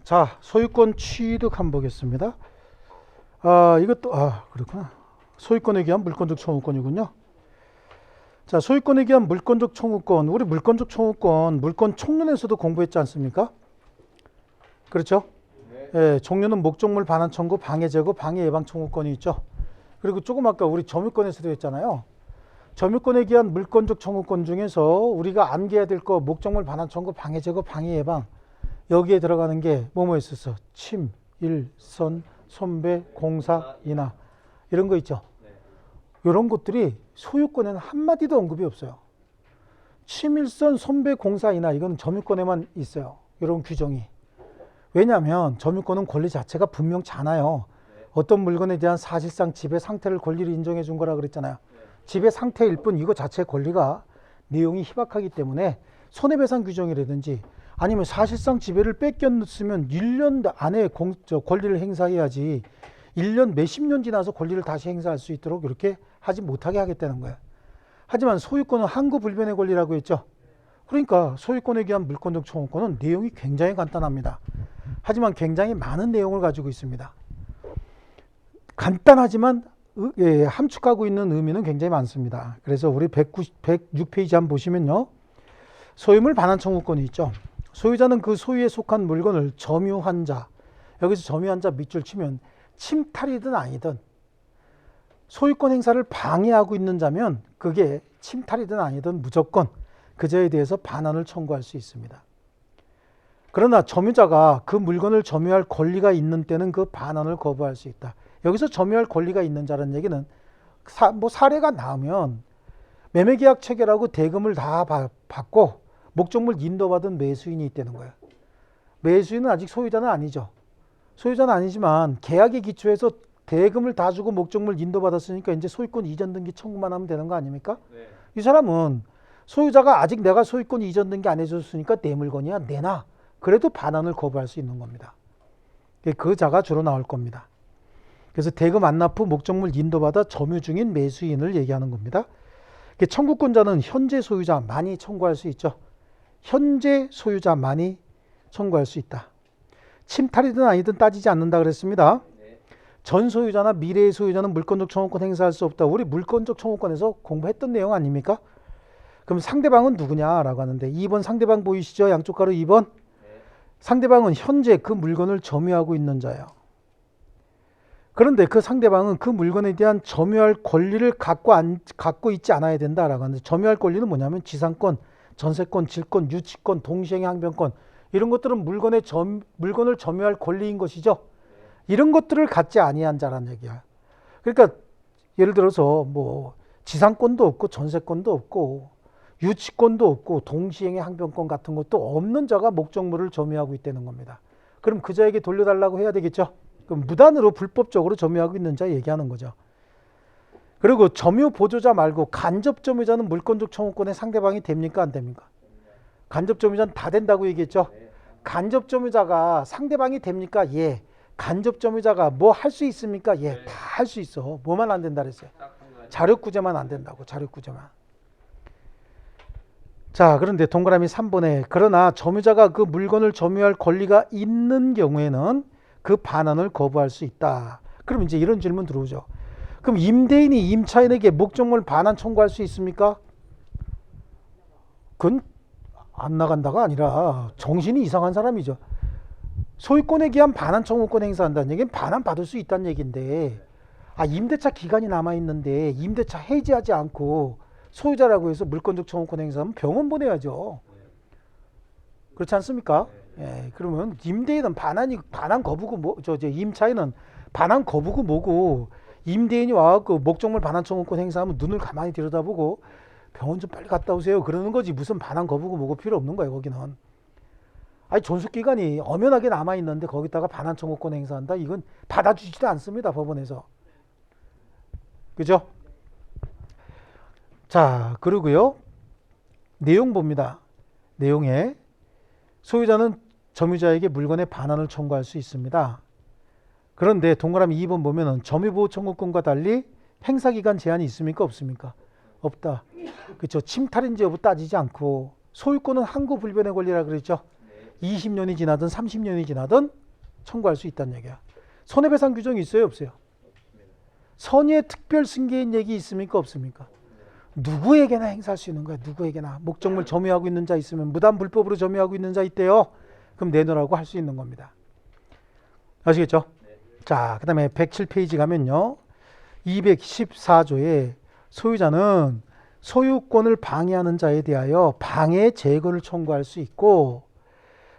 자, 소유권 취득 한번 보겠습니다. 이것도, 그렇구나. 소유권에 기한 물권적 청구권이군요. 자, 소유권에 기한 물권적 청구권. 우리 물권적 청구권, 물권 총론에서도 공부했지 않습니까? 그렇죠? 예, 종류는 목적물 반환 청구, 방해 제거, 방해 예방 청구권이 있죠. 그리고 조금 아까 우리 점유권에서도 했잖아요. 점유권에 기한 물권적 청구권 중에서 우리가 암기해야 될 거 목적물 반환 청구, 방해 제거, 방해 예방. 여기에 들어가는 게 뭐뭐 있었어? 침, 일선, 손배, 공사, 인하 이런 거 있죠. 이런 것들이 소유권에는 한마디도 언급이 없어요. 침, 일선, 손배, 공사, 인하 이건 점유권에만 있어요. 이런 규정이. 왜냐하면 점유권은 권리 자체가 분명치 않아요. 어떤 물건에 대한 사실상 지배 상태를 권리를 인정해 준 거라 그랬잖아요. 지배 상태일 뿐 이거 자체의 권리가 내용이 희박하기 때문에 손해배상 규정이라든지 아니면 사실상 지배를 뺏겼으면 1년 안에 권리를 행사해야지 1년 몇십 년 지나서 권리를 다시 행사할 수 있도록 이렇게 하지 못하게 하겠다는 거예요. 하지만 소유권은 항구불변의 권리라고 했죠. 그러니까 소유권에 기한 물권적 청구권은 내용이 굉장히 간단합니다. 하지만 굉장히 많은 내용을 가지고 있습니다. 간단하지만 함축하고 있는 의미는 굉장히 많습니다. 그래서 우리 106페이지 한번 보시면요. 소유물 반환 청구권이 있죠. 소유자는 그 소유에 속한 물건을 점유한 자, 여기서 점유한 자 밑줄 치면 침탈이든 아니든 소유권 행사를 방해하고 있는 자면 그게 침탈이든 아니든 무조건 그자에 대해서 반환을 청구할 수 있습니다. 그러나 점유자가 그 물건을 점유할 권리가 있는 때는 그 반환을 거부할 수 있다. 여기서 점유할 권리가 있는 자라는 얘기는 사례가 나오면 매매계약 체결하고 대금을 다 받고 목적물 인도받은 매수인이 있다는 거예요. 매수인은 아직 소유자는 아니죠. 소유자는 아니지만 계약에 기초해서 대금을 다 주고 목적물 인도받았으니까 이제 소유권 이전 등기 청구만 하면 되는 거 아닙니까? 네. 이 사람은 소유자가 아직 내가 소유권 이전 등기 안 해줬으니까 내 물건이야 내놔. 그래도 반환을 거부할 수 있는 겁니다. 그 자가 주로 나올 겁니다. 그래서 대금 안 납부 목적물 인도받아 점유 중인 매수인을 얘기하는 겁니다. 청구권자는 현재 소유자만이 청구할 수 있죠. 현재 소유자만이 청구할 수 있다. 침탈이든 아니든 따지지 않는다 그랬습니다. 전 소유자나 미래의 소유자는 물권적 청구권 행사할 수 없다. 우리 물권적 청구권에서 공부했던 내용 아닙니까? 그럼 상대방은 누구냐라고 하는데 2번 상대방 보이시죠? 양쪽 가로 2번. 상대방은 현재 그 물건을 점유하고 있는 자예요. 그런데 그 상대방은 그 물건에 대한 점유할 권리를 갖고 있지 않아야 된다라고 하는데 점유할 권리는 뭐냐면 지상권, 전세권, 질권, 유치권, 동시행의 항변권 이런 것들은 물건을 점유할 권리인 것이죠. 이런 것들을 갖지 아니한 자라는 얘기야. 그러니까 예를 들어서 뭐 지상권도 없고 전세권도 없고 유치권도 없고 동시행의 항변권 같은 것도 없는 자가 목적물을 점유하고 있다는 겁니다. 그럼 그 자에게 돌려달라고 해야 되겠죠. 그럼 무단으로 불법적으로 점유하고 있는 자 얘기하는 거죠. 그리고 점유 보조자 말고 간접 점유자는 물권적 청구권의 상대방이 됩니까 안 됩니까? 간접 점유자는 다 된다고 얘기했죠. 간접 점유자가 상대방이 됩니까? 예. 간접 점유자가 뭐 할 수 있습니까? 예. 다 할 수 있어. 뭐만 안 된다 그랬어요? 자력구제만 안 된다고. 자력구제만. 자, 그런데 동그라미 3번에 그러나 점유자가 그 물건을 점유할 권리가 있는 경우에는 그 반환을 거부할 수 있다. 그럼 이제 이런 질문 들어오죠. 그럼 임대인이 임차인에게 목적물 반환 청구할 수 있습니까? 그건 안 나간다가 아니라 정신이 이상한 사람이죠. 소유권에 기한 반환 청구권 행사한다는 얘기는 반환 받을 수 있다는 얘기인데 임대차 기간이 남아있는데 임대차 해지하지 않고 소유자라고 해서 물권적 청구권 행사하면 병원 보내야죠. 그렇지 않습니까? 예, 그러면 임대인은 반환 거부고 임차인은 반환 거부고 뭐고 임대인이 와갖고 목적물 반환 청구권 행사하면 눈을 가만히 들여다보고 병원 좀 빨리 갔다 오세요. 그러는 거지 무슨 반환 거부고 뭐고 필요 없는 거예요. 거기는. 존속기간이 엄연하게 남아있는데 거기다가 반환 청구권 행사한다? 이건 받아주지도 않습니다. 법원에서. 그죠? 자, 그리고요. 내용 봅니다. 내용에 소유자는 점유자에게 물건의 반환을 청구할 수 있습니다. 그런데 동그라미 2번 보면은 점유보호 청구권과 달리 행사기간 제한이 있습니까? 없습니까? 없다. 그렇죠. 침탈인지 여부 따지지 않고 소유권은 항구불변의 권리라 그랬죠. 20년이 지나든 30년이 지나든 청구할 수 있다는 얘기야. 손해배상 규정이 있어요, 없어요? 선의의 특별 승계인 얘기 있습니까, 없습니까? 누구에게나 행사할 수 있는 거야. 누구에게나. 목적물 점유하고 있는 자 있으면 무단 불법으로 점유하고 있는 자 있대요. 그럼 내놓으라고 할 수 있는 겁니다. 아시겠죠? 자, 그 다음에 107페이지 가면요. 214조에 소유자는 소유권을 방해하는 자에 대하여 방해 제거를 청구할 수 있고,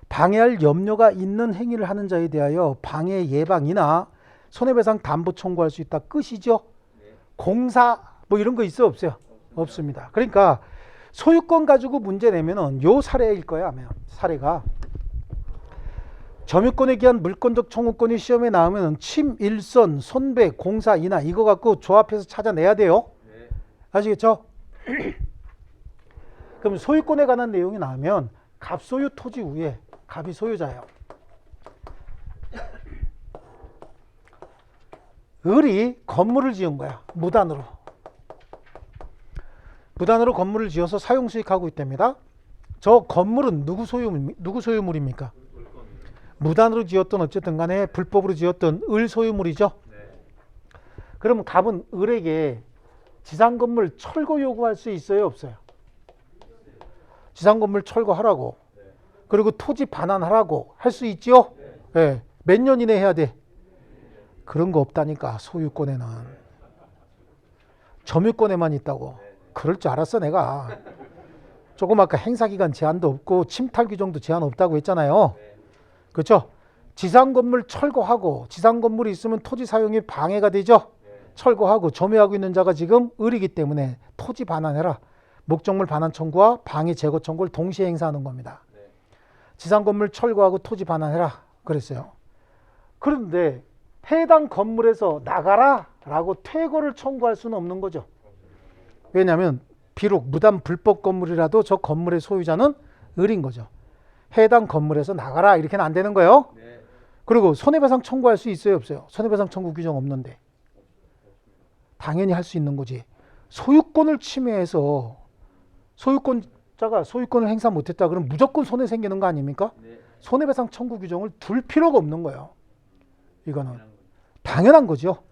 방해할 염려가 있는 행위를 하는 자에 대하여 방해 예방이나 손해배상 담보 청구할 수 있다. 끝이죠. 공사 뭐 이런 거 있어요, 없어요? 없습니다. 그러니까 소유권 가지고 문제 내면은 요 사례일 거야. 아마 사례가 점유권에 기한 물권적 청구권이 시험에 나오면은 침, 일선, 손배, 공사, 인하 이거 갖고 조합해서 찾아내야 돼요. 아시겠죠? 그럼 소유권에 관한 내용이 나오면 갑소유 토지 위에 갑이 소유자예요. 을이 건물을 지은 거야. 무단으로. 무단으로 건물을 지어서 사용 수익하고 있답니다. 저 건물은 누구 소유물입니까? 무단으로 지었던 어쨌든 간에 불법으로 지었던 을 소유물이죠. 그러면 갑은 을에게 지상건물 철거 요구할 수 있어요, 없어요? 지상건물 철거하라고. 그리고 토지 반환하라고 할 수 있죠? 네. 몇 년 이내 해야 돼? 그런 거 없다니까. 소유권에는. 점유권에만 있다고. 그럴 줄 알았어 내가. 조금 아까 행사기간 제한도 없고 침탈 규정도 제한 없다고 했잖아요. 그렇죠? 지상건물 철거하고, 지상건물이 있으면 토지 사용이 방해가 되죠? 철거하고 점유하고 있는 자가 지금 을이기 때문에 토지 반환해라. 목적물 반환 청구와 방해 제거 청구를 동시에 행사하는 겁니다. 지상건물 철거하고 토지 반환해라 그랬어요. 그런데 해당 건물에서 나가라 라고 퇴거를 청구할 수는 없는 거죠. 왜냐하면 비록 무단 불법 건물이라도 저 건물의 소유자는 을인 거죠. 해당 건물에서 나가라 이렇게는 안 되는 거예요. 그리고 손해배상 청구할 수 있어요, 없어요? 손해배상 청구 규정 없는데. 당연히 할 수 있는 거지. 소유권을 침해해서 소유권자가 소유권을 행사 못했다 그러면 무조건 손해 생기는 거 아닙니까? 손해배상 청구 규정을 둘 필요가 없는 거예요. 이거는 당연한 거죠.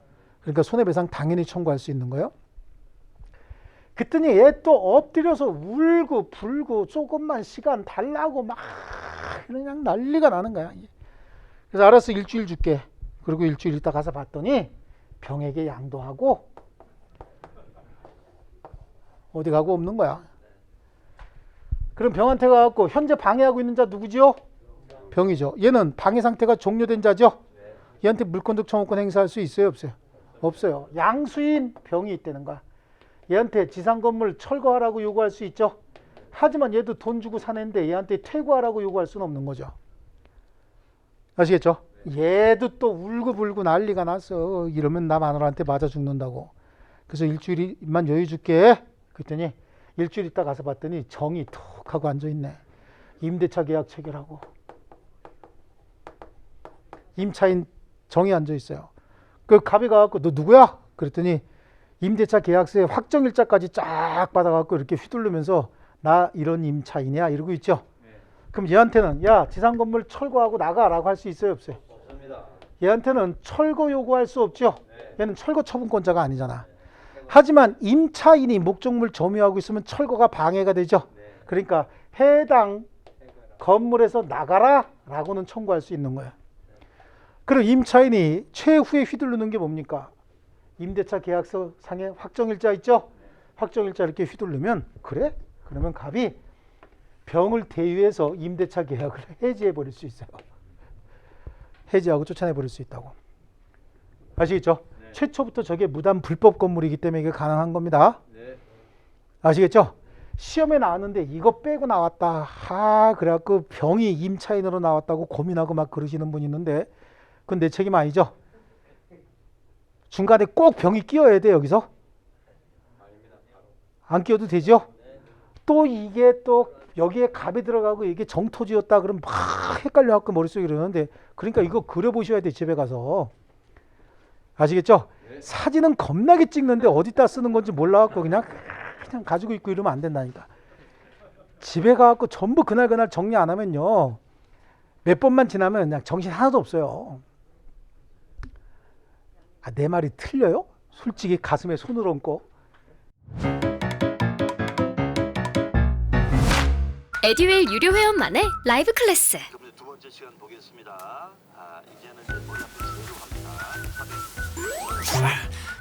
그러니까 손해배상 당연히 청구할 수 있는 거예요. 그랬더니 얘 또 엎드려서 울고 불고 조금만 시간 달라고 막 그냥 난리가 나는 거야. 그래서 알았어, 일주일 줄게. 그리고 일주일 있다 가서 봤더니 병에게 양도하고 어디 가고 없는 거야. 그럼 병한테 가갖고 현재 방해하고 있는 자 누구지요? 병이죠. 얘는 방해 상태가 종료된 자죠. 얘한테 물권적 청구권 행사할 수 있어요, 없어요? 없어요. 양수인 병이 있다는 거야. 얘한테 지상건물 철거하라고 요구할 수 있죠. 하지만 얘도 돈 주고 사는데 얘한테 퇴거하라고 요구할 수는 없는 거죠. 아시겠죠? 얘도 또 울고불고 난리가 났어. 이러면 나 마누라한테 맞아 죽는다고. 그래서 일주일만 여유 줄게. 그랬더니 일주일 있다 가서 봤더니 정이 툭 하고 앉아있네. 임대차 계약 체결하고. 임차인 정이 앉아있어요. 그 갑이 가갖고 너 누구야? 그랬더니 임대차 계약서에 확정일자까지 쫙 받아갖고 이렇게 휘두르면서 나 이런 임차인이야 이러고 있죠. 그럼 얘한테는 야 지상건물 철거하고 나가라고 할 수 있어요, 없어요? 없습니다. 얘한테는 철거 요구할 수 없죠. 얘는 철거 처분권자가 아니잖아. 하지만 임차인이 목적물 점유하고 있으면 철거가 방해가 되죠. 그러니까 해당 건물에서 나가라 라고는 청구할 수 있는 거야. 그럼 임차인이 최후에 휘두르는 게 뭡니까? 임대차 계약서 상에 확정일자 있죠? 확정일자 이렇게 휘두르면 그래? 그러면 갑이 병을 대유해서 임대차 계약을 해지해 버릴 수 있어요. 해지하고 쫓아내 버릴 수 있다고. 아시겠죠? 네. 최초부터 저게 무단 불법 건물이기 때문에 이게 가능한 겁니다. 네. 아시겠죠? 시험에 나왔는데 이거 빼고 나왔다. 그래갖고 병이 임차인으로 나왔다고 고민하고 막 그러시는 분 있는데 그건 내 책임 아니죠? 중간에 꼭 병이 끼어야 돼 여기서? 안 끼어도 되죠? 또 이게 또 여기에 갑이 들어가고 이게 정토지였다 그러면 막 헷갈려갖고 머릿속에 이러는데 그러니까 이거 그려보셔야 돼 집에 가서. 아시겠죠? 사진은 겁나게 찍는데 어디다 쓰는 건지 몰라갖고 그냥 가지고 있고 이러면 안 된다니까. 집에 가갖고 전부 그날 정리 안 하면요 몇 번만 지나면 그냥 정신 하나도 없어요. 아, 내 말이 틀려요? 솔직히 가슴에 손을 얹고. 에듀윌 유료 회원만의 라이브 클래스. 두 번째 시간 보겠습니다. 이제는 머리 앞에 세로 갑니다.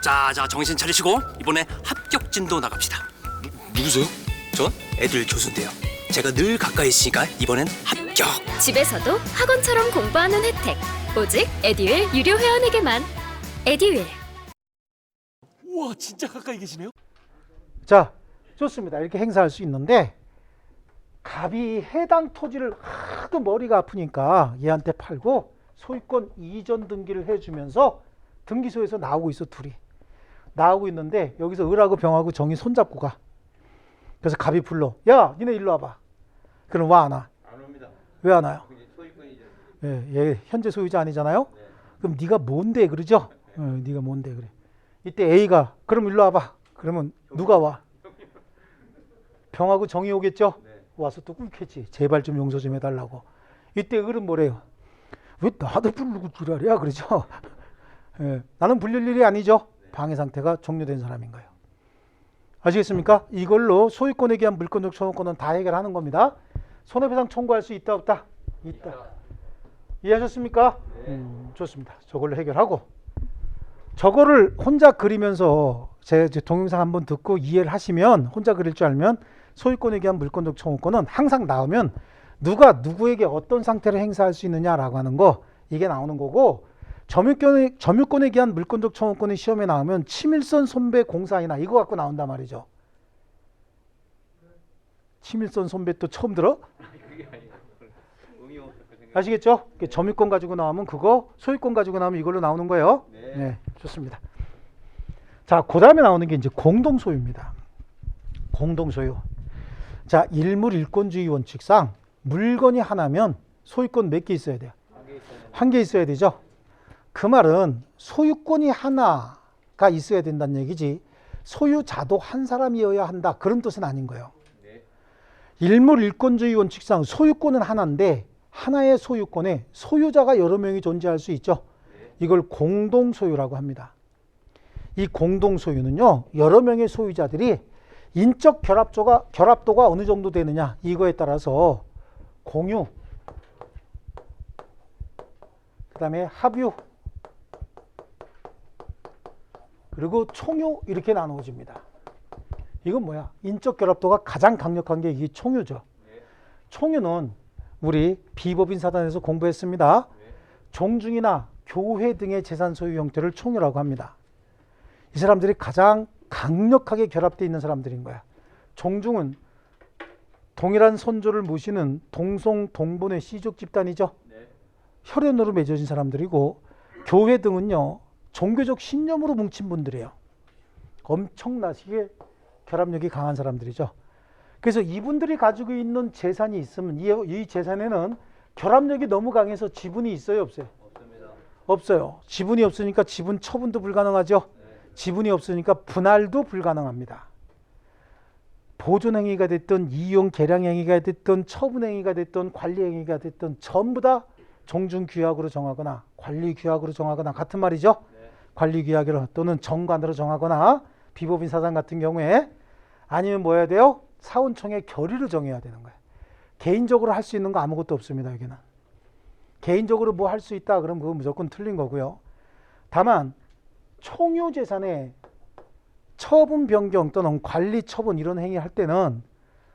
자, 정신 차리시고 이번에 합격 진도 나갑시다. 누구세요? 전 애들 교수인데요. 제가 늘 가까이 있으니까 이번엔 합격. 집에서도 학원처럼 공부하는 혜택. 오직 에듀윌 유료 회원에게만. 에듀윌. 우와, 진짜 가까이 계시네요. 자, 좋습니다. 이렇게 행사할 수 있는데 갑이 해당 토지를 하도 머리가 아프니까 얘한테 팔고 소유권 이전 등기를 해주면서 등기소에서 나오고 있어. 둘이 나오고 있는데 여기서 을하고 병하고 정이 손잡고 가. 그래서 갑이 불러. 야, 니네 일로 와봐. 그럼 와, 안 와? 안 옵니다. 왜 안 와요? 소유권이죠. 예, 얘 현재 소유자 아니잖아요. 네. 그럼 네가 뭔데 그러죠? 네가 뭔데 그래. 이때 A가 그럼 일로 와봐. 그러면 누가 와? 병하고 정이 오겠죠? 네. 와서 또 꿀겠지. 제발 좀 용서 좀 해달라고. 이때 을은 뭐래요? 왜 나도 부르고 지랄이야? 그러죠? 예, 나는 불릴 일이 아니죠. 방해 상태가 종료된 사람인 거예요. 아시겠습니까? 이걸로 소유권에 대한 물권적 소유권은 다 해결하는 겁니다. 손해배상 청구할 수 있다 없다? 있다. 이해하셨습니까? 좋습니다. 저걸로 해결하고 저거를 혼자 그리면서 제 동영상 한번 듣고 이해를 하시면 혼자 그릴 줄 알면 소유권에 대한 물권적 청구권은 항상 나오면 누가 누구에게 어떤 상태를 행사할 수 있느냐라고 하는 거 이게 나오는 거고 점유권에 대한 물권적 청구권이 시험에 나오면 치밀선 손배 공사이나 이거 갖고 나온단 말이죠. 치밀선 손배 또 처음 들어? 아시겠죠? 점유권 가지고 나오면 그거, 소유권 가지고 나오면 이걸로 나오는 거예요. 네, 좋습니다. 자, 그 다음에 나오는 게 이제 공동소유입니다. 공동소유. 자, 일물일권주의 원칙상 물건이 하나면 소유권 몇 개 있어야 돼요? 한 개 있어야 되죠. 그 말은 소유권이 하나가 있어야 된다는 얘기지 소유자도 한 사람이어야 한다 그런 뜻은 아닌 거예요. 일물일권주의 원칙상 소유권은 하나인데 하나의 소유권에 소유자가 여러 명이 존재할 수 있죠. 이걸 공동소유라고 합니다. 이 공동소유는요, 여러 명의 소유자들이 인적 결합도가 어느 정도 되느냐 이거에 따라서 공유, 그 다음에 합유, 그리고 총유 이렇게 나누어집니다. 이건 뭐야? 인적 결합도가 가장 강력한 게 이 총유죠. 총유는 우리 비법인 사단에서 공부했습니다. 종중이나 교회 등의 재산 소유 형태를 총유라고 합니다. 이 사람들이 가장 강력하게 결합되어 있는 사람들인 거야. 종중은 동일한 선조를 모시는 동송 동본의 씨족 집단이죠. 혈연으로 맺어진 사람들이고 교회 등은요 종교적 신념으로 뭉친 분들이에요. 엄청나게 결합력이 강한 사람들이죠. 그래서 이분들이 가지고 있는 재산이 있으면 이 재산에는 결합력이 너무 강해서 지분이 있어요, 없어요? 없습니다. 없어요. 지분이 없으니까 지분 처분도 불가능하죠. 지분이 없으니까 분할도 불가능합니다. 보존행위가 됐든 이용 계량행위가 됐든 처분행위가 됐든 관리행위가 됐든 전부 다 종중규약으로 정하거나 관리규약으로 정하거나 같은 말이죠. 관리규약으로 또는 정관으로 정하거나 비법인 사장 같은 경우에 아니면 뭐 해야 돼요? 사원청의 결의를 정해야 되는 거예요. 개인적으로 할 수 있는 거 아무것도 없습니다. 여기는. 개인적으로 뭐 할 수 있다 그러면 그거 무조건 틀린 거고요. 다만 총유재산에 처분 변경 또는 관리 처분 이런 행위 할 때는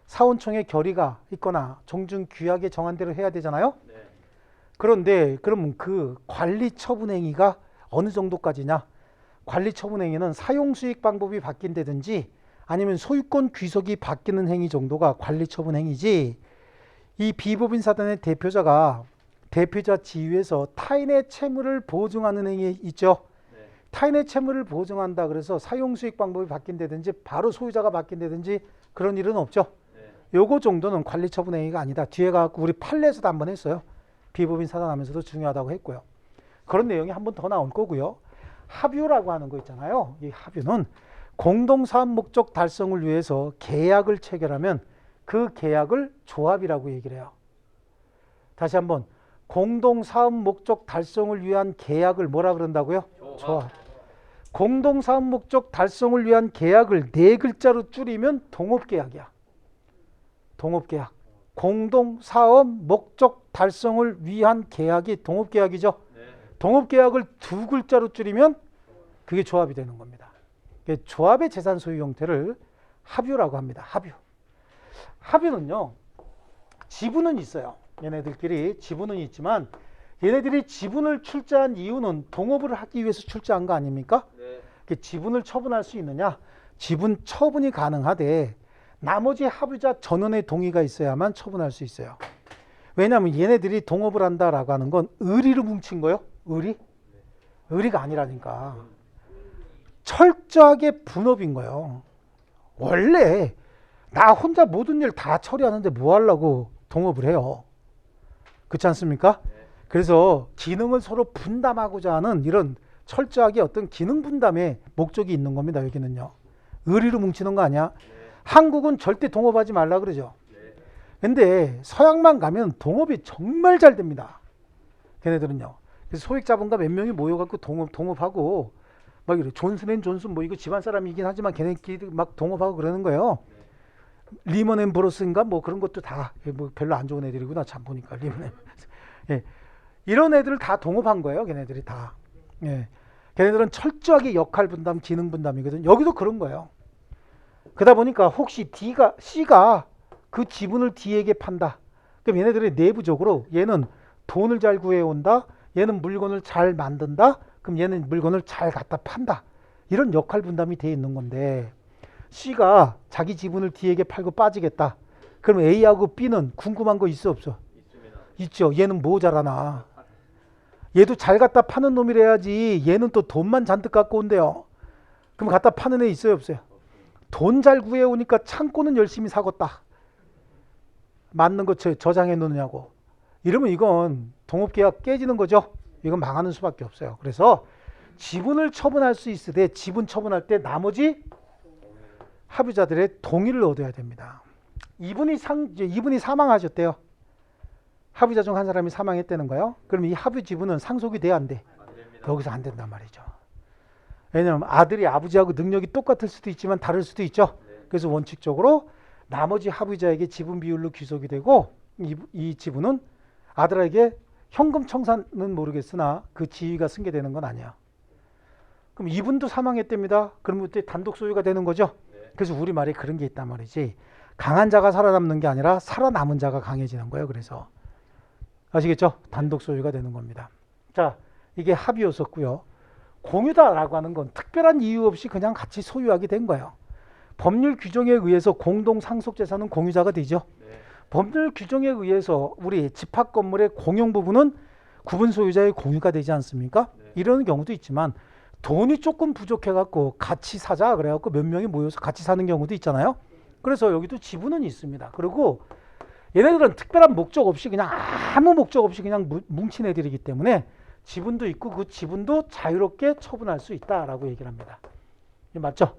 사원청의 결의가 있거나 종중규약에 정한 대로 해야 되잖아요. 그런데 그러면 그 관리 처분 행위가 어느 정도까지냐? 관리 처분 행위는 사용 수익 방법이 바뀐다든지 아니면 소유권 귀속이 바뀌는 행위 정도가 관리 처분 행위지, 이 비법인 사단의 대표자가 대표자 지위에서 타인의 채무를 보증하는 행위 있죠. 타인의 채무를 보증한다 그래서 사용 수익 방법이 바뀐다든지 바로 소유자가 바뀐다든지 그런 일은 없죠. 요거 정도는 관리 처분 행위가 아니다. 뒤에 가고 우리 판례에서도 한번 했어요. 비법인 사단하면서도 중요하다고 했고요. 그런 내용이 한 번 더 나올 거고요. 합유라고 하는 거 있잖아요. 이 합유는 공동사업 목적 달성을 위해서 계약을 체결하면 그 계약을 조합이라고 얘기를 해요. 다시 한번 공동 사업 목적 달성을 위한 계약을 뭐라 그런다고요? 조합. 공동 사업 목적 달성을 위한 계약을 네 글자로 줄이면 동업계약이야. 동업계약. 공동 사업 목적 달성을 위한 계약이 동업계약이죠. 동업계약을 두 글자로 줄이면 그게 조합이 되는 겁니다. 조합의 재산 소유 형태를 합유라고 합니다. 합유. 합유는요, 지분은 있어요. 얘네들끼리 지분은 있지만 얘네들이 지분을 출자한 이유는 동업을 하기 위해서 출자한 거 아닙니까? 지분을 처분할 수 있느냐? 지분 처분이 가능하되 나머지 합유자 전원의 동의가 있어야만 처분할 수 있어요. 왜냐하면 얘네들이 동업을 한다라고 하는 건 의리로 뭉친 거요. 의리? 의리가 아니라니까. 철저하게 분업인 거예요. 원래 나 혼자 모든 일 다 처리하는데 뭐 하려고 동업을 해요. 그렇지 않습니까? 그래서 기능을 서로 분담하고자 하는 이런 철저하게 어떤 기능 분담의 목적이 있는 겁니다. 여기는요. 의리로 뭉치는 거 아니야? 한국은 절대 동업하지 말라 그러죠. 근데 서양만 가면 동업이 정말 잘 됩니다. 걔네들은요. 그래서 소액자본가 몇 명이 모여갖고 동업하고 막 이래. 존슨 뭐 이거 집안 사람이긴 하지만 걔네끼리 막 동업하고 그러는 거예요. 리먼 앤 브로스인가 뭐 그런 것도 다 뭐 별로 안 좋은 애들이구나 참 보니까 리먼 앤 예. 이런 애들을 다 동업한 거예요. 걔네들이 다. 예. 걔네들은 철저하게 역할 분담, 기능 분담이거든. 여기도 그런 거예요. 그러다 보니까 혹시 C가 그 지분을 D에게 판다. 그럼 얘네들이 내부적으로 얘는 돈을 잘 구해온다. 얘는 물건을 잘 만든다. 그럼 얘는 물건을 잘 갖다 판다. 이런 역할 분담이 돼 있는 건데 C가 자기 지분을 D에게 팔고 빠지겠다. 그럼 A하고 B는 궁금한 거 있어 없어? 있죠. 얘는 뭐 잘하나? 얘도 잘 갖다 파는 놈이래야지. 얘는 또 돈만 잔뜩 갖고 온대요. 그럼 갖다 파는 애 있어요 없어요? 돈 잘 구해오니까 창고는 열심히 사겠다. 맞는 거 저장해 놓느냐고. 이러면 이건 동업계약 깨지는 거죠. 이건 망하는 수밖에 없어요. 그래서 지분을 처분할 수 있으되 지분 처분할 때 나머지 합유자들의 동의를 얻어야 됩니다. 이분이 사망하셨대요. 합유자 중 한 사람이 사망했다는 거예요. 그럼 이 합유 지분은 상속이 돼야 안 돼? 여기서 안 된단 말이죠. 왜냐하면 아들이 아버지하고 능력이 똑같을 수도 있지만 다를 수도 있죠. 그래서 원칙적으로 나머지 합유자에게 지분 비율로 귀속이 되고 이 지분은 아들에게 현금 청산은 모르겠으나 그 지위가 승계되는 건 아니야. 그럼 이분도 사망했답니다. 그럼 그때 단독 소유가 되는 거죠. 그래서 우리말에 그런 게 있단 말이지. 강한 자가 살아남는 게 아니라 살아남은 자가 강해지는 거예요. 그래서 아시겠죠? 단독 소유가 되는 겁니다. 자, 이게 합의였었고요. 공유다라고 하는 건 특별한 이유 없이 그냥 같이 소유하게 된 거예요. 법률 규정에 의해서 공동 상속재산은 공유자가 되죠. 법률 규정에 의해서 우리 집합 건물의 공용 부분은 구분 소유자의 공유가 되지 않습니까? 이런 경우도 있지만 돈이 조금 부족해갖고 같이 사자 그래갖고 몇 명이 모여서 같이 사는 경우도 있잖아요. 그래서 여기도 지분은 있습니다. 그리고 얘네들은 특별한 목적 없이 그냥 아무 목적 없이 그냥 뭉친 애들이기 때문에 지분도 있고 그 지분도 자유롭게 처분할 수 있다라고 얘기를 합니다. 맞죠?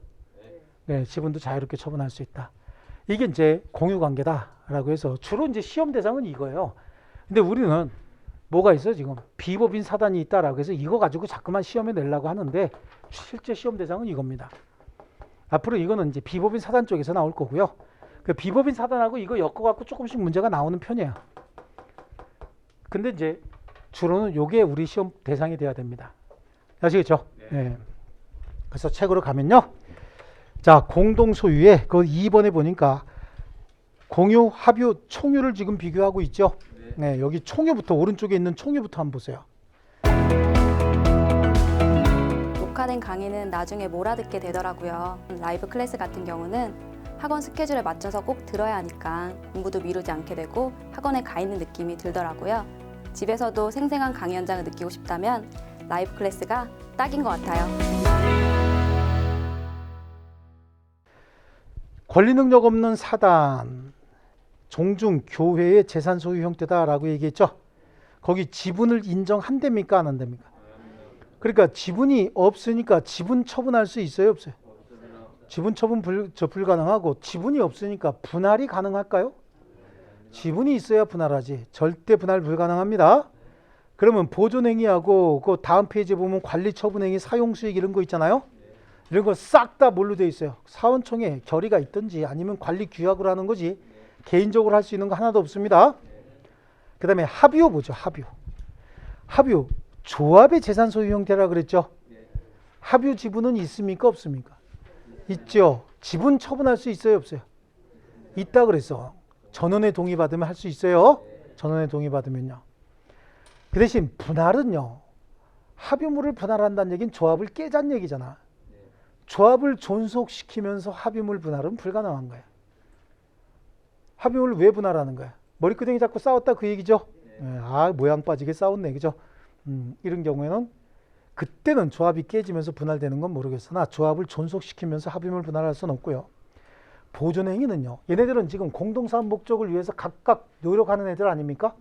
네, 지분도 자유롭게 처분할 수 있다. 이게 이제 공유관계다라고 해서 주로 이제 시험 대상은 이거예요. 근데 우리는 뭐가 있어요 지금? 비법인 사단이 있다라고 해서 이거 가지고 자꾸만 시험에 내려고 하는데 실제 시험 대상은 이겁니다. 앞으로 이거는 이제 비법인 사단 쪽에서 나올 거고요. 그 비법인 사단하고 이거 엮어갖고 조금씩 문제가 나오는 편이에요. 근데 이제 주로는 요게 우리 시험 대상이 돼야 됩니다. 아시겠죠? 네. 그래서 책으로 가면요. 자, 공동 소유에 그 2번에 보니까 공유, 합유, 총유를 지금 비교하고 있죠. 네, 여기 총유부터 오른쪽에 있는 총유부터 한번 보세요. 녹화된 강의는 나중에 몰아듣게 되더라고요. 라이브 클래스 같은 경우는 학원 스케줄에 맞춰서 꼭 들어야 하니까 공부도 미루지 않게 되고 학원에 가 있는 느낌이 들더라고요. 집에서도 생생한 강의 현장을 느끼고 싶다면 라이브 클래스가 딱인 것 같아요. 권리 능력 없는 사단, 종중, 교회의 재산 소유 형태다라고 얘기했죠. 거기 지분을 인정한답니까 안 한답니까? 그러니까 지분이 없으니까 지분 처분할 수 있어요 없어요? 지분 처분 불가능하고 지분이 없으니까 분할이 가능할까요? 지분이 있어야 분할하지. 절대 분할 불가능합니다. 그러면 보존행위하고 그 다음 페이지에 보면 관리처분행위, 사용수익 이런 거 있잖아요. 이런 거 싹 다 뭘로 돼 있어요? 사원총회 결의가 있든지 아니면 관리규약으로 하는 거지 개인적으로 할 수 있는 거 하나도 없습니다. 그 다음에 합유 보죠. 합유 조합의 재산 소유 형태라 그랬죠. 합유 지분은 있습니까 없습니까? 있죠. 지분 처분할 수 있어요 없어요? 있다 그랬어. 전원의 동의 받으면 할 수 있어요. 전원의 동의 받으면요. 그 대신 분할은요. 합유물을 분할한다는 얘기는 조합을 깨자는 얘기잖아. 조합을 존속시키면서 합유물 분할은 불가능한 거야. 합유물을 왜 분할하는 거야? 머리끄댕이 잡고 싸웠다 그 얘기죠. 아 모양 빠지게 싸웠네 그죠? 이런 경우에는 그때는 조합이 깨지면서 분할되는 건 모르겠으나 조합을 존속시키면서 합유물 분할할 수는 없고요. 보존행위는요. 얘네들은 지금 공동사업 목적을 위해서 각각 노력하는 애들 아닙니까?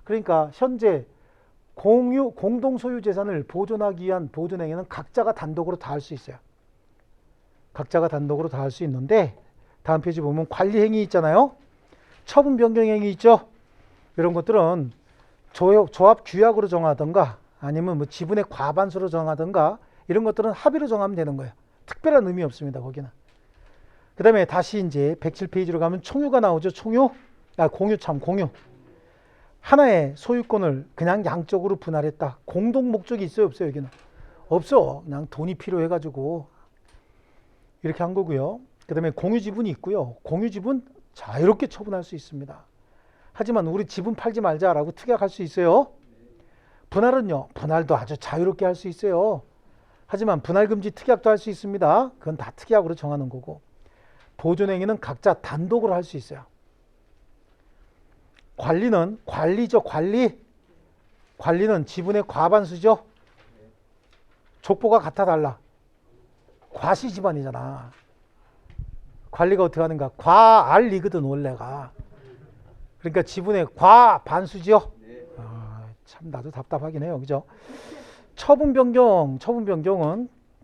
그러니까 현재 공동소유 재산을 보존하기 위한 보존행위는 각자가 단독으로 다 할 수 있어요. 각자가 단독으로 다 할 수 있는데 다음 페이지 보면 관리행위 있잖아요. 처분 변경행위 있죠. 이런 것들은 조합 규약으로 정하든가 아니면 뭐 지분의 과반수로 정하든가 이런 것들은 합의로 정하면 되는 거예요. 특별한 의미 없습니다. 거기는. 그 다음에 다시 이제 107페이지로 가면 총유가 나오죠. 공유. 하나의 소유권을 그냥 양쪽으로 분할했다. 공동 목적이 있어요 없어요? 여기는 없어. 그냥 돈이 필요해가지고 이렇게 한 거고요. 그 다음에 공유 지분이 있고요. 공유 지분 자유롭게 처분할 수 있습니다. 하지만 우리 지분 팔지 말자라고 특약할 수 있어요. 분할은요. 분할도 아주 자유롭게 할 수 있어요. 하지만 분할금지 특약도 할 수 있습니다. 그건 다 특약으로 정하는 거고 보존행위는 각자 단독으로 할 수 있어요. 관리는 관리죠. 관리는 지분의 과반수죠. 족보가 같아 달라. 과시 집안이잖아. 관리가 어떻게 하는가? 과알리거든 원래가. 그러니까 지분의 과반수죠. 참 나도 답답하긴 해요. 그죠? 처분 변경은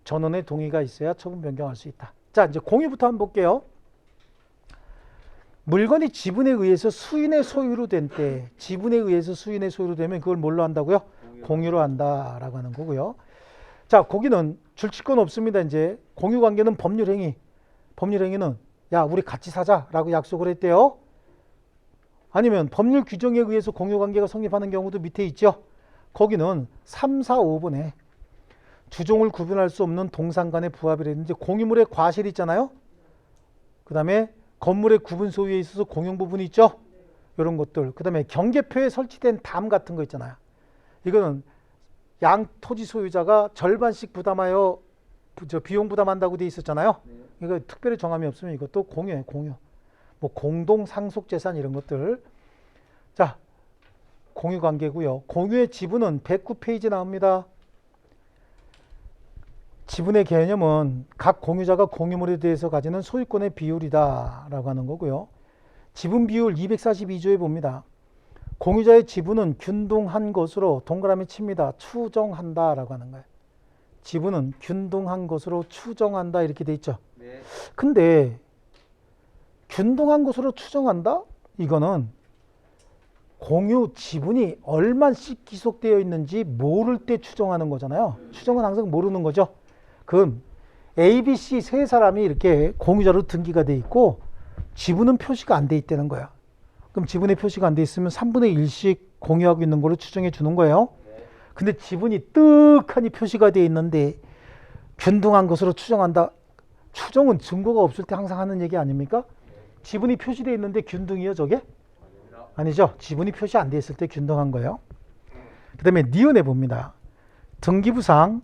전원의 동의가 있어야 처분 변경할 수 있다. 자, 이제 공유부터 한번 볼게요. 물건이 지분에 의해서 수인의 소유로 된 때, 지분에 의해서 수인의 소유로 되면 그걸 뭘로 한다고요? 공유로 한다라고 하는 거고요. 자, 거기는 줄치권 없습니다. 이제 공유 관계는 법률행위. 법률행위는 야, 우리 같이 사자라고 약속을 했대요. 아니면 법률 규정에 의해서 공유 관계가 성립하는 경우도 밑에 있죠. 거기는 3, 4, 5번에 주종을 구분할 수 없는 동상 간의 부합이라든지 공유물의 과실이 있잖아요. 그 다음에 건물의 구분 소유에 있어서 공용 부분이 있죠. 이런 것들. 그 다음에 경계표에 설치된 담 같은 거 있잖아요. 이거는 양 토지 소유자가 절반씩 부담하여 비용 부담한다고 돼 있었잖아요. 이거 특별히 정함이 없으면 이것도 공유예요. 공유. 뭐 공동 상속 재산 이런 것들. 자, 공유 관계고요. 공유의 지분은 109페이지 나옵니다. 지분의 개념은 각 공유자가 공유물에 대해서 가지는 소유권의 비율이다 라고 하는 거고요. 지분 비율 242조에 봅니다. 공유자의 지분은 균등한 것으로 동그라미 칩니다. 추정한다 라고 하는 거예요. 지분은 균등한 것으로 추정한다 이렇게 돼 있죠. 근데 균등한 것으로 추정한다? 이거는 공유 지분이 얼마씩 기속되어 있는지 모를 때 추정하는 거잖아요. 추정은 항상 모르는 거죠. 그럼 A, B, C 세 사람이 이렇게 공유자로 등기가 돼 있고 지분은 표시가 안 돼 있다는 거야. 그럼 지분에 표시가 안 돼 있으면 3분의 1씩 공유하고 있는 걸로 추정해 주는 거예요. 근데 지분이 떡하니 표시가 돼 있는데 균등한 것으로 추정한다. 추정은 증거가 없을 때 항상 하는 얘기 아닙니까? 지분이 표시되어 있는데 균등이요 저게? 아니죠. 지분이 표시 안 돼 있을 때 균등한 거예요. 그 다음에 니은에 봅니다. 등기부상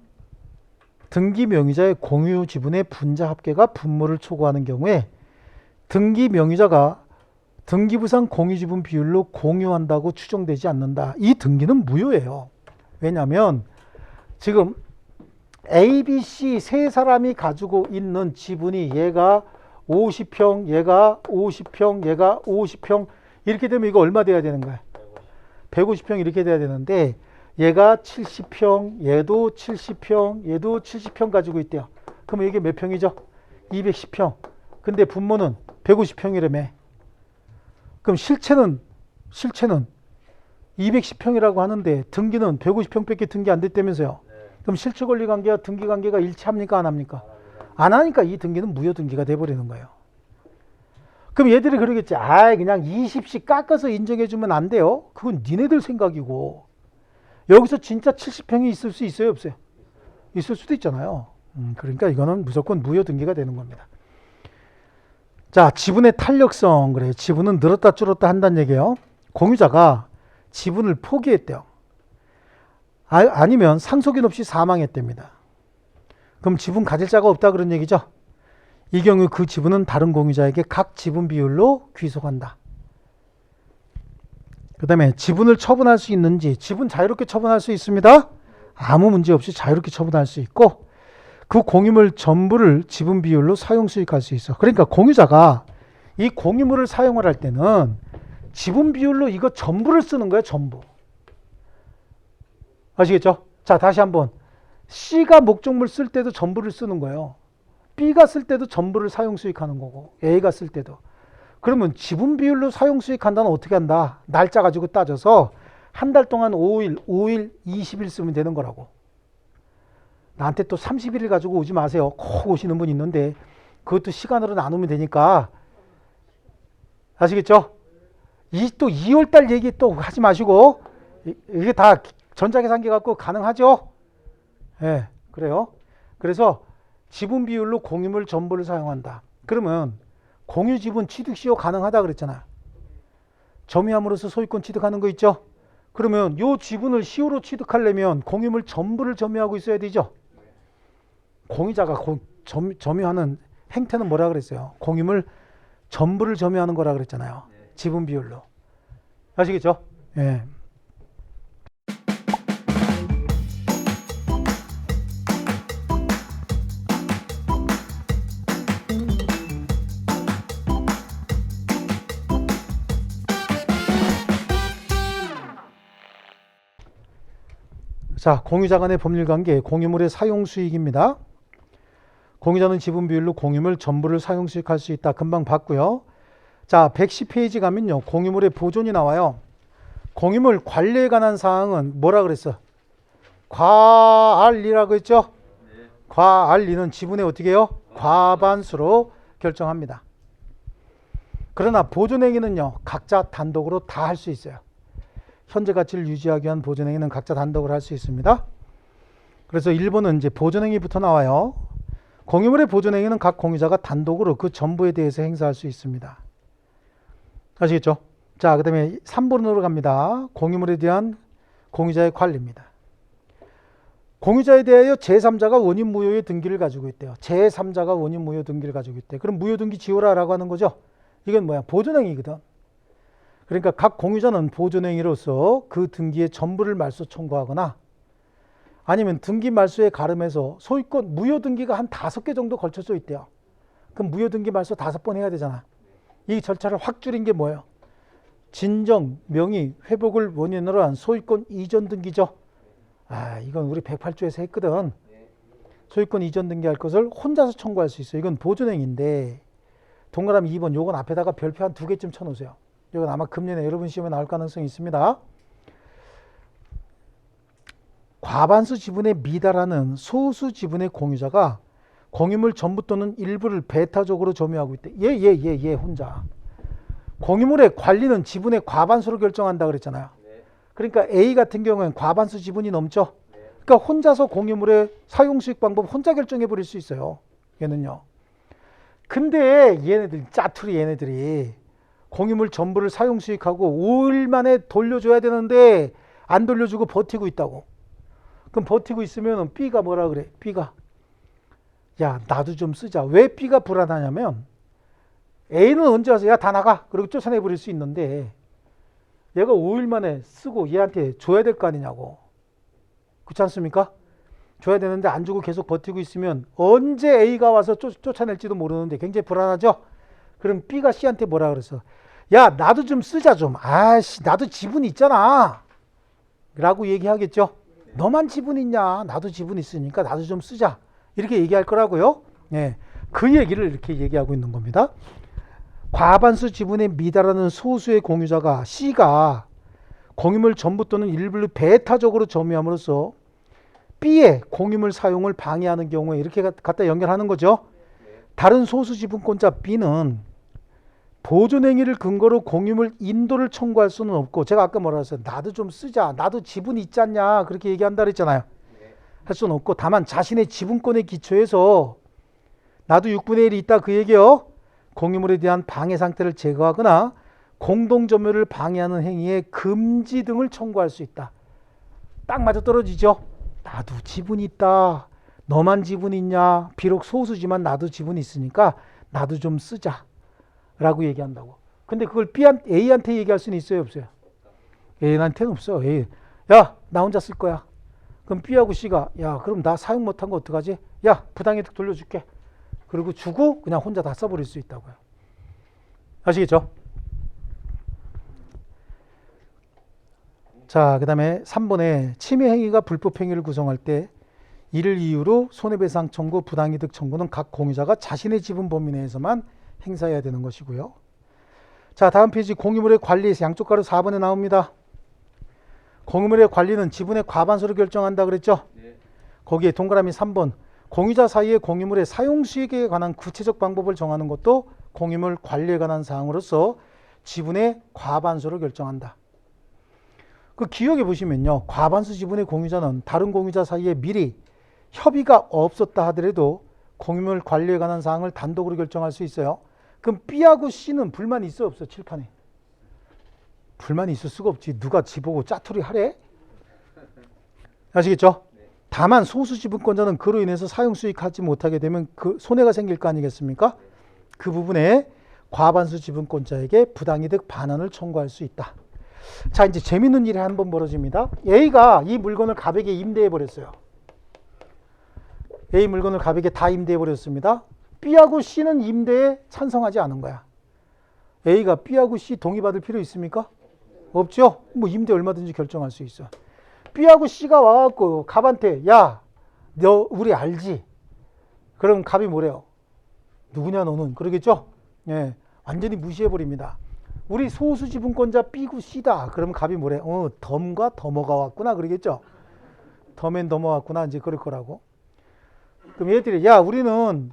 등기 명의자의 공유 지분의 분자 합계가 분모를 초과하는 경우에 등기 명의자가 등기부상 공유 지분 비율로 공유한다고 추정되지 않는다. 이 등기는 무효예요. 왜냐하면 지금 A, B, C 세 사람이 가지고 있는 지분이 얘가 50평, 얘가 50평, 얘가 50평 이렇게 되면 이거 얼마 돼야 되는 거야? 150평 이렇게 돼야 되는데 얘가 70평, 얘도 70평, 얘도 70평 가지고 있대요. 그럼 이게 몇 평이죠? 210평. 근데 분모는 150평이라며. 그럼 실체는 210평이라고 하는데 등기는 150평밖에 등기 안 됐다면서요. 그럼 실질권리관계와 등기관계가 일치합니까? 안 합니까? 안 하니까 이 등기는 무효등기가 돼버리는 거예요. 그럼 얘들이 그러겠지. 그냥 20씩 깎아서 인정해주면 안 돼요. 그건 니네들 생각이고 여기서 진짜 70평이 있을 수 있어요? 없어요? 있을 수도 있잖아요. 그러니까 이거는 무조건 무효등기가 되는 겁니다. 자, 지분의 탄력성. 그래요. 지분은 늘었다 줄었다 한다는 얘기예요. 공유자가 지분을 포기했대요. 아니면 상속인 없이 사망했답니다. 그럼 지분 가질 자가 없다 그런 얘기죠. 이 경우 그 지분은 다른 공유자에게 각 지분 비율로 귀속한다. 그 다음에 지분을 처분할 수 있는지. 지분 자유롭게 처분할 수 있습니다. 아무 문제 없이 자유롭게 처분할 수 있고 그 공유물 전부를 지분 비율로 사용 수익할 수 있어. 그러니까 공유자가 이 공유물을 사용을 할 때는 지분 비율로 이거 전부를 쓰는 거야. 전부. 아시겠죠? 자, 다시 한번. C가 목적물 쓸 때도 전부를 쓰는 거예요. B가 쓸 때도 전부를 사용 수익하는 거고 A가 쓸 때도. 그러면 지분 비율로 사용 수익한다는 어떻게 한다? 날짜 가지고 따져서 한 달 동안 5일, 20일 쓰면 되는 거라고. 나한테 또 31일 가지고 오지 마세요. 꼭 오시는 분 있는데 그것도 시간으로 나누면 되니까. 아시겠죠? 또 2월달 얘기 또 하지 마시고 이게 다 전자계산기 갖고 가능하죠? 예, 그래요. 그래서 지분 비율로 공유물 전부를 사용한다. 그러면 공유지분 취득시효 가능하다 그랬잖아. 점유함으로써 소유권 취득하는 거 있죠? 그러면 요 지분을 시효로 취득하려면 공유물 전부를 점유하고 있어야 되죠? 공유자가 점유하는 행태는 뭐라 그랬어요? 공유물 전부를 점유하는 거라 그랬잖아요. 지분 비율로. 아시겠죠? 예. 자, 공유자 간의 법률관계, 공유물의 사용수익입니다. 공유자는 지분 비율로 공유물 전부를 사용수익할 수 있다. 금방 봤고요. 자, 110페이지 가면요. 공유물의 보존이 나와요. 공유물 관리에 관한 사항은 뭐라 그랬어? 과알리라고 했죠? 과알리는 지분의 어떻게 해요? 과반수로 결정합니다. 그러나 보존행위는요. 각자 단독으로 다 할 수 있어요. 현재 가치를 유지하기 위한 보존행위는 각자 단독으로 할 수 있습니다. 그래서 1번은 이제 보존행위부터 나와요. 공유물의 보존행위는 각 공유자가 단독으로 그 전부에 대해서 행사할 수 있습니다. 아시겠죠? 자, 그 다음에 3번으로 갑니다. 공유물에 대한 공유자의 관리입니다. 공유자에 대하여 제3자가 원인 무효의 등기를 가지고 있대요. 제3자가 원인 무효 등기를 가지고 있대. 그럼 무효 등기 지우라라고 하는 거죠. 이건 뭐야? 보존행위거든. 그러니까 각 공유자는 보존행위로서 그 등기의 전부를 말소 청구하거나 아니면 등기 말소에 가름해서 소유권 무효 등기가 한 5개 정도 걸쳐져 있대요. 그럼 무효 등기 말소 5번 해야 되잖아. 이 절차를 확 줄인 게 뭐예요? 진정, 명의, 회복을 원인으로 한 소유권 이전 등기죠. 이건 우리 108조에서 했거든. 소유권 이전 등기할 것을 혼자서 청구할 수 있어요. 이건 보존행위인데 동그라미 2번 요건 앞에다가 별표 한 2개쯤 쳐놓으세요. 이건 아마 금년에 여러분 시험에 나올 가능성이 있습니다. 과반수 지분에 미달하는 소수 지분의 공유자가 공유물 전부 또는 일부를 배타적으로 점유하고 있대. 얘 혼자. 공유물의 관리는 지분의 과반수로 결정한다 그랬잖아요. 그러니까 A 같은 경우에는 과반수 지분이 넘죠. 그러니까 혼자서 공유물의 사용수익 방법 혼자 결정해 버릴 수 있어요. 얘는요. 근데 얘네들 짜투리 얘네들이 공유물 전부를 사용수익하고 5일 만에 돌려줘야 되는데 안 돌려주고 버티고 있다고. 그럼 버티고 있으면 B가 뭐라 그래? B가 야 나도 좀 쓰자. 왜 B가 불안하냐면 A는 언제 와서 야 다 나가 그리고 쫓아내버릴 수 있는데 얘가 5일 만에 쓰고 얘한테 줘야 될 거 아니냐고. 그렇지 않습니까? 줘야 되는데 안 주고 계속 버티고 있으면 언제 A가 와서 쫓아낼지도 모르는데 굉장히 불안하죠? 그럼 B가 C한테 뭐라 그랬어? 야 나도 좀 쓰자 좀. 아씨 나도 지분 있잖아 라고 얘기하겠죠. 너만 지분 있냐? 나도 지분 있으니까 나도 좀 쓰자. 이렇게 얘기할 거라고요. 예, 그 얘기를 이렇게 얘기하고 있는 겁니다. 과반수 지분에 미달하는 소수의 공유자가 C가 공유물 전부 또는 일부를 배타적으로 점유함으로써 B의 공유물 사용을 방해하는 경우에 이렇게 갖다 연결하는 거죠. 다른 소수 지분권자 B는 보존행위를 근거로 공유물 인도를 청구할 수는 없고, 제가 아까 뭐라 했어요? 나도 좀 쓰자, 나도 지분 있지 않냐, 그렇게 얘기한다 그랬잖아요. 할 수는 없고, 다만 자신의 지분권에 기초해서 나도 6분의 1이 있다, 그 얘기요. 공유물에 대한 방해 상태를 제거하거나 공동점유를 방해하는 행위에 금지 등을 청구할 수 있다. 딱 맞아떨어지죠. 나도 지분 있다, 너만 지분 있냐, 비록 소수지만 나도 지분 있으니까 나도 좀 쓰자 라고 얘기한다고. 근데 그걸 A한테 얘기할 수는 있어요, 없어요? A한테는 없어. A, 야, 나 혼자 쓸 거야. 그럼 B하고 C가, 야, 그럼 나 사용 못한 거 어떡하지? 야, 부당이득 돌려줄게. 그리고 주고 그냥 혼자 다 써버릴 수 있다고요. 아시겠죠? 자, 그 다음에 3번에 침해 행위가 불법 행위를 구성할 때 이를 이유로 손해배상 청구, 부당이득 청구는 각 공유자가 자신의 지분 범위 내에서만 행사해야 되는 것이고요. 자, 다음 페이지 공유물의 관리에서 양쪽 가로 4번에 나옵니다. 공유물의 관리는 지분의 과반수를 결정한다 그랬죠? 거기에 동그라미 3번 공유자 사이의 공유물의 사용 수익에 관한 구체적 방법을 정하는 것도 공유물 관리에 관한 사항으로서 지분의 과반수를 결정한다. 그 기억해 보시면요, 과반수 지분의 공유자는 다른 공유자 사이에 미리 협의가 없었다 하더라도 공유물 관리에 관한 사항을 단독으로 결정할 수 있어요. 그럼 B하고 C는 불만이 있어 없어? 칠판에 불만이 있을 수가 없지. 누가 지보고 짜투리 하래? 아시겠죠? 다만 소수 지분권자는 그로 인해서 사용 수익하지 못하게 되면 그 손해가 생길 거 아니겠습니까? 그 부분에 과반수 지분권자에게 부당이득 반환을 청구할 수 있다. 자, 이제 재밌는 일이 한 번 벌어집니다. A가 이 물건을 가백에 임대해 버렸어요. A 물건을 가백에 다 임대해 버렸습니다. B하고 C는 임대에 찬성하지 않은 거야. A가 B하고 C 동의받을 필요 있습니까? 없죠? 뭐 임대 얼마든지 결정할 수 있어. B하고 C가 와갖고 갑한테, 야, 너 우리 알지? 그럼 갑이 뭐래요? 누구냐 너는? 그러겠죠? 예, 완전히 무시해버립니다. 우리 소수 지분권자 B고 C다. 그러면 갑이 뭐래? 덤과 덤어가 왔구나. 그러겠죠? 덤앤 덤어 왔구나. 이제 그럴 거라고. 그럼 얘들이, 야, 우리는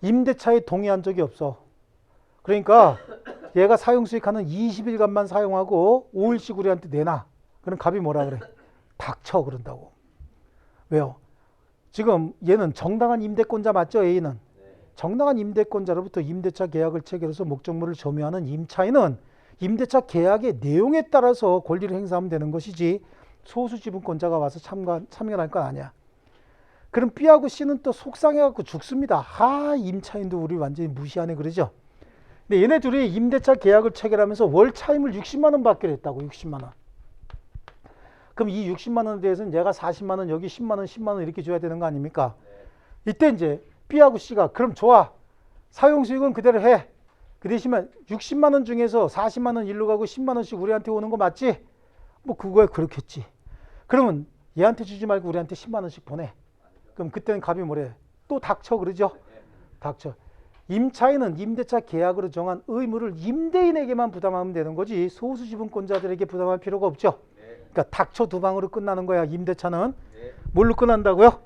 임대차에 동의한 적이 없어. 그러니까 얘가 사용 수익하는 20일간만 사용하고 5일씩 우리한테 내놔. 그럼 갑이 뭐라 그래? 닥쳐 그런다고. 왜요? 지금 얘는 정당한 임대권자 맞죠? A는. 정당한 임대권자로부터 임대차 계약을 체결해서 목적물을 점유하는 임차인은 임대차 계약의 내용에 따라서 권리를 행사하면 되는 것이지 소수 지분권자가 와서 참여할 건 아니야. 그럼 B하고 C는 또 속상해갖고 죽습니다. 임차인도 우리 완전히 무시하네 그러죠. 근데 얘네 둘이 임대차 계약을 체결하면서 월 차임을 60만 원 받기로 했다고. 60만 원. 그럼 이 60만 원에 대해서는 얘가 40만 원, 여기 10만 원, 10만 원 이렇게 줘야 되는 거 아닙니까? 이때 이제 B하고 C가 그럼 좋아. 사용 수익은 그대로 해. 그 대신에 60만 원 중에서 40만 원 일로 가고 10만 원씩 우리한테 오는 거 맞지? 뭐 그거야 그렇겠지. 그러면 얘한테 주지 말고 우리한테 10만 원씩 보내. 그럼 그때는 갑이 뭐래? 또 닥쳐 그러죠? 닥쳐. 임차인은 임대차 계약으로 정한 의무를 임대인에게만 부담하면 되는 거지 소수 지분권자들에게 부담할 필요가 없죠. 그러니까 닥쳐 두 방으로 끝나는 거야. 임대차는. 뭘로 끝난다고요?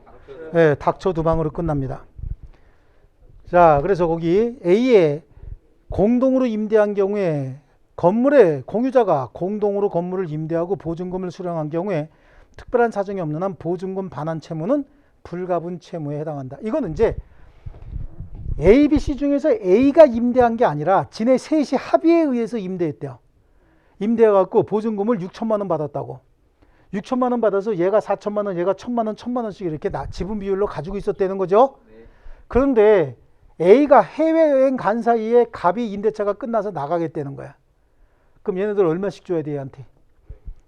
네, 닥쳐 두 방으로 끝납니다. 자, 그래서 거기 A에 공동으로 임대한 경우에 건물의 공유자가 공동으로 건물을 임대하고 보증금을 수령한 경우에 특별한 사정이 없는 한 보증금 반환 채무는 불가분 채무에 해당한다. 이거는 이제 A, B, C 중에서 A가 임대한 게 아니라 지네 셋이 합의에 의해서 임대했대요. 임대해갖고 보증금을 6천만 원 받았다고. 6천만 원 받아서 얘가 4천만 원, 얘가 1천만 원, 1천만 원씩 이렇게 지분 비율로 가지고 있었다는 거죠. 그런데 A가 해외여행 간 사이에 갑이 임대차가 끝나서 나가겠다는 거야. 그럼 얘네들 얼마씩 줘야 돼 얘한테?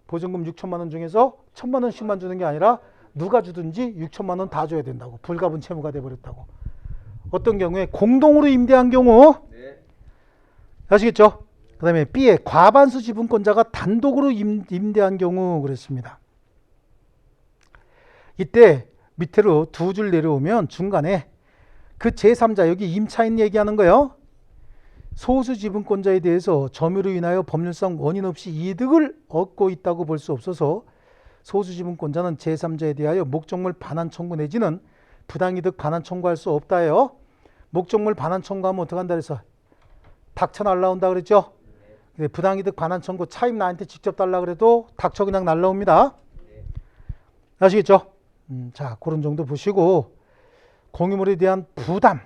보증금 6천만 원 중에서 1천만 원씩만 주는 게 아니라 누가 주든지 6천만 원 다 줘야 된다고. 불가분 채무가 돼버렸다고. 어떤 경우에 공동으로 임대한 경우 아시겠죠? 그 다음에 B의 과반수 지분권자가 단독으로 임대한 경우 그랬습니다. 이때 밑으로 두 줄 내려오면 중간에 그 제3자 여기 임차인 얘기하는 거예요. 소수 지분권자에 대해서 점유로 인하여 법률상 원인 없이 이득을 얻고 있다고 볼 수 없어서 소수 지분권자는 제3자에 대하여 목적물 반환 청구 내지는 부당이득 반환 청구할 수 없다예요. 목적물 반환 청구하면 어떡한다 그래서 닥쳐 날라온다 그랬죠. 근데 부당이득 반환 청구 차임 나한테 직접 달라 그래도 닥쳐 그냥 날라옵니다. 아시겠죠? 자, 그런 정도 보시고 공유물에 대한 부담.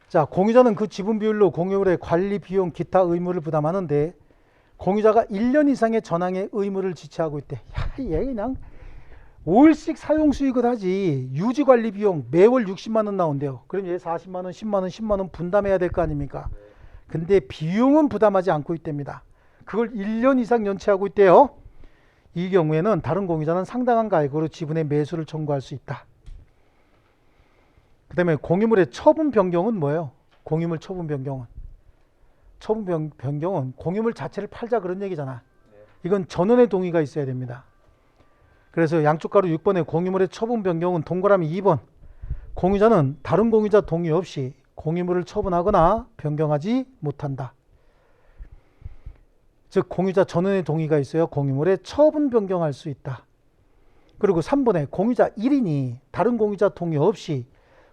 자, 공유자는 그 지분 비율로 공유물의 관리 비용 기타 의무를 부담하는데 공유자가 1년 이상의 전항의 의무를 지체하고 있대. 야, 얘 그냥 5일씩 사용 수익을 하지 유지 관리 비용 매월 60만 원 나온대요. 그럼 얘 40만 원, 10만 원, 10만 원 분담해야 될 거 아닙니까? 근데 비용은 부담하지 않고 있답니다. 그걸 1년 이상 연체하고 있대요. 이 경우에는 다른 공유자는 상당한 가액으로 지분의 매수를 청구할 수 있다. 그 다음에 공유물의 처분 변경은 뭐예요? 공유물 처분 변경은. 처분 변경은 공유물 자체를 팔자 그런 얘기잖아. 이건 전원의 동의가 있어야 됩니다. 그래서 양쪽 가로 6번의 공유물의 처분 변경은 동그라미 2번. 공유자는 다른 공유자 동의 없이 공유물을 처분하거나 변경하지 못한다. 즉 공유자 전원의 동의가 있어야 공유물의 처분 변경할 수 있다. 그리고 3번에 공유자 1인이 다른 공유자 동의 없이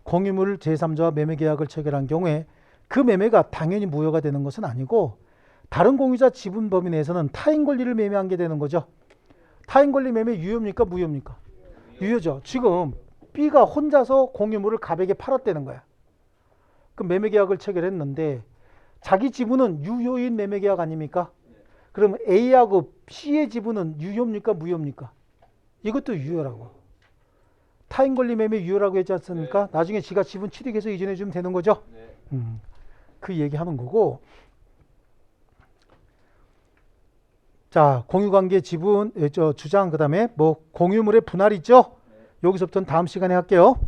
공유물 제3자와 매매계약을 체결한 경우에 그 매매가 당연히 무효가 되는 것은 아니고 다른 공유자 지분 범위 내에서는 타인 권리를 매매한 게 되는 거죠. 타인 권리 매매 유효입니까? 무효입니까? 유효죠. 지금 B가 혼자서 공유물을 갑에게 팔았다는 거야. 그 매매계약을 체결했는데 자기 지분은 유효인 매매계약 아닙니까? 그러면 A하고 C의 지분은 유효입니까? 무효입니까? 이것도 유효라고. 타인 권리 매매 유효라고 했지 않습니까? 나중에 지가 지분 취득해서 이전해 주면 되는 거죠. 그 얘기하는 거고. 자, 공유관계 지분 주장 그다음에 뭐 공유물의 분할 있죠? 여기서부터는 다음 시간에 할게요.